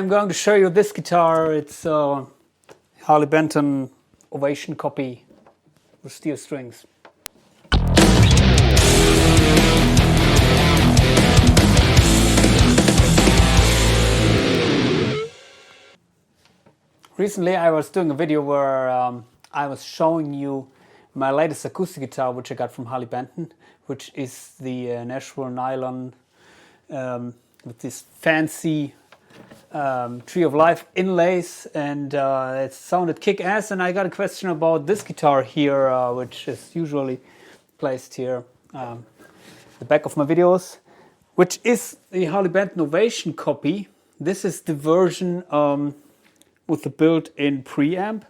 I'm going to show you this guitar. It's a Harley Benton Ovation copy with steel strings. Recently I was doing a video where I was showing you my latest acoustic guitar, which I got from Harley Benton, which is the Nashville nylon with this fancy Tree of Life inlays, and it sounded kick-ass. And I got a question about this guitar here, which is usually placed here the back of my videos, which is the Harley Benton Ovation copy. This is the version with the built-in preamp,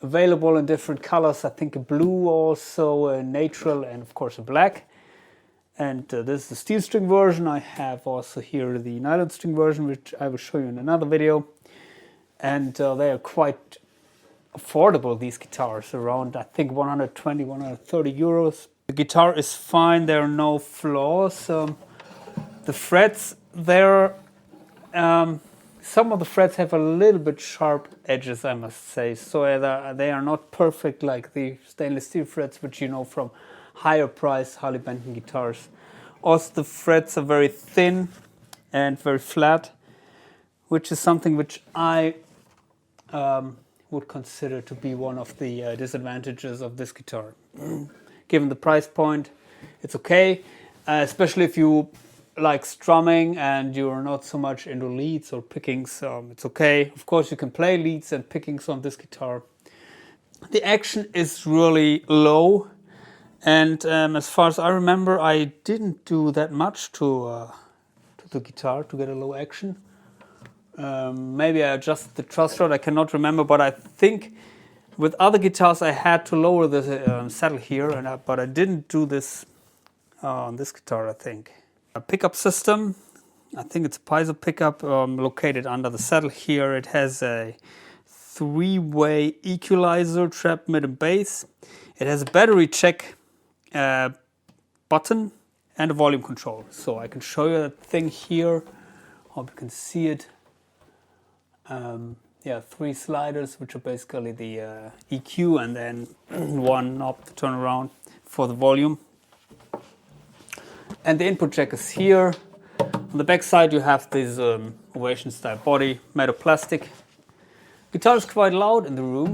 available in different colors. I think a blue, also a neutral, and of course a black. And this is the steel string version. I have also here the nylon string version, which I will show you in another video. And they are quite affordable, these guitars, around I think 120, 130 euros. The guitar is fine, there are no flaws. The frets, they're some of the frets have a little bit sharp edges, I must say. So they are not perfect like the stainless steel frets, which you know from higher price Harley Benton guitars. Also the frets are very thin and very flat, which is something which I would consider to be one of the disadvantages of this guitar. Given the price point, it's okay, especially if you like strumming and you're not so much into leads or pickings. It's okay. Of course you can play leads and pickings on this guitar. The action is really low, and as far as I remember, I didn't do that much to the guitar to get a low action. Maybe I adjusted the truss rod, I cannot remember, but I think with other guitars I had to lower the saddle here, but I didn't do this on this guitar, I think. A pickup system, I think it's a piezo pickup located under the saddle here. It has a three-way equalizer, trap, mid and bass. It has a battery check button and a volume control. So I can show you that thing here. Hope you can see it. Yeah, three sliders, which are basically the EQ, and then one knob to turn around for the volume. And the input jack is here. On the back side you have this Ovation style body, made of plastic. Guitar is quite loud in the room,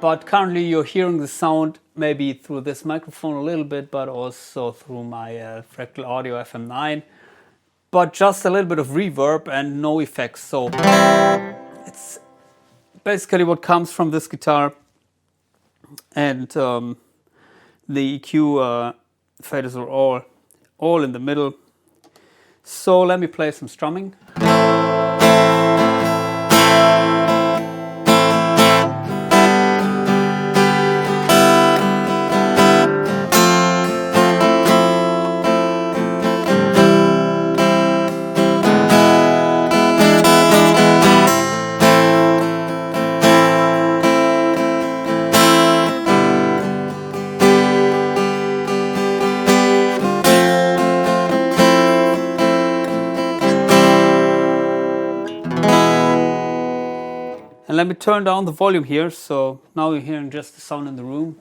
but currently you're hearing the sound maybe through this microphone a little bit, but also through my Fractal Audio FM9, but just a little bit of reverb and no effects. So it's basically what comes from this guitar. And the EQ faders are all in the middle. So let me play some strumming. And let me turn down the volume here, so now you're hearing just the sound in the room.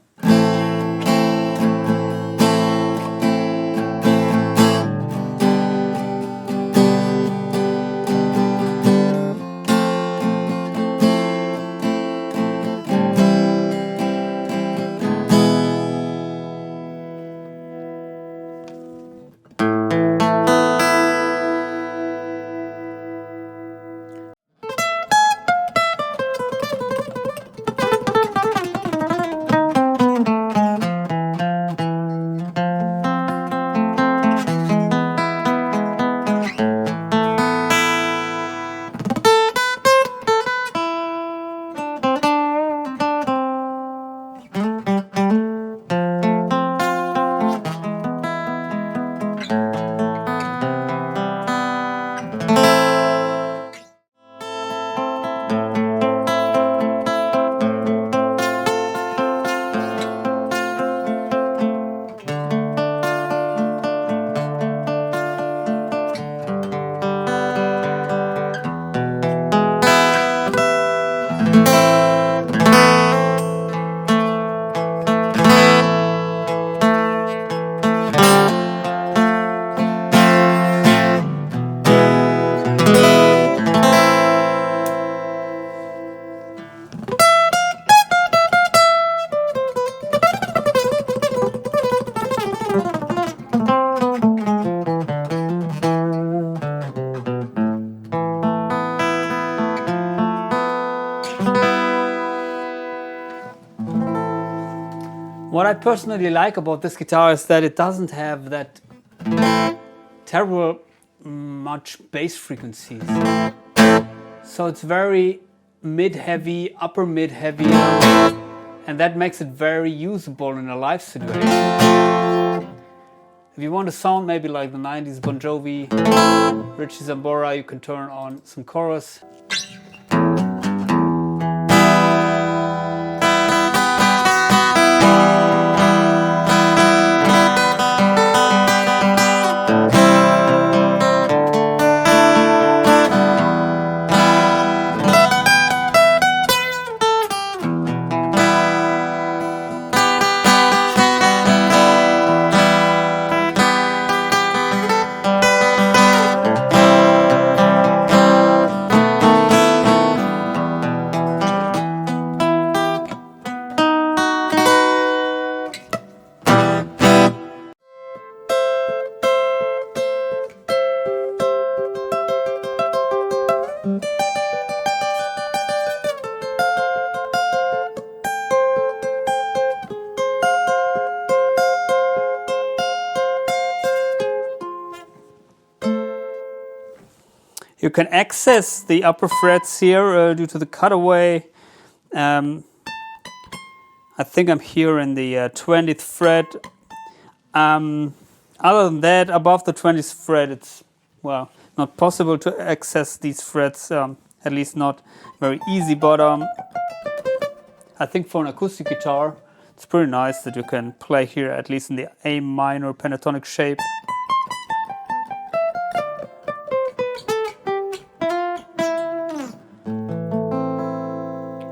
What I personally like about this guitar is that it doesn't have that terrible much bass frequencies. So it's very mid-heavy, upper mid-heavy, and that makes it very usable in a live situation. If you want to sound maybe like the 90s Bon Jovi, Richie Zambora, you can turn on some chorus. You can access the upper frets here due to the cutaway. I think I'm here in the 20th fret. Other than that, above the 20th fret, it's, well, not possible to access these frets, at least not very easy, but I think for an acoustic guitar, it's pretty nice that you can play here, at least in the A minor pentatonic shape.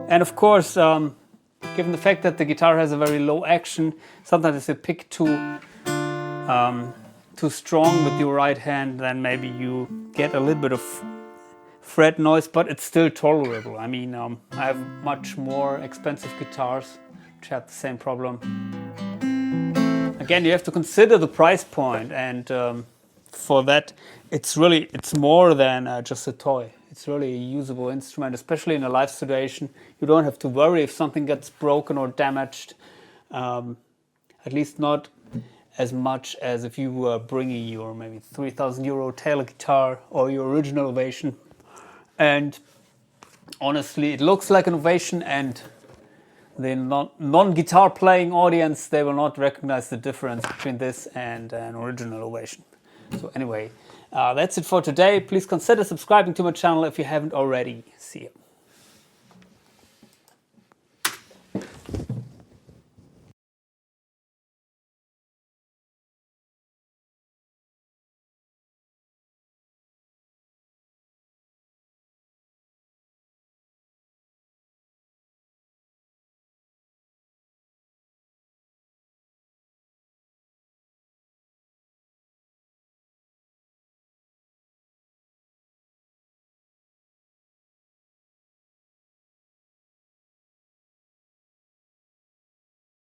And of course, given the fact that the guitar has a very low action, sometimes if you pick too strong with your right hand, then maybe you get a little bit of fret noise, but it's still tolerable. I mean, I have much more expensive guitars which have the same problem. Again, you have to consider the price point, and for that, it's more than just a toy. It's really a usable instrument, especially in a live situation. You don't have to worry if something gets broken or damaged, at least not as much as if you were bringing your maybe €3,000 Taylor guitar or your original Ovation. And honestly, it looks like an Ovation, and the non-guitar playing audience, they will not recognize the difference between this and an original Ovation. So anyway, that's it for today. Please consider subscribing to my channel if you haven't already. See you.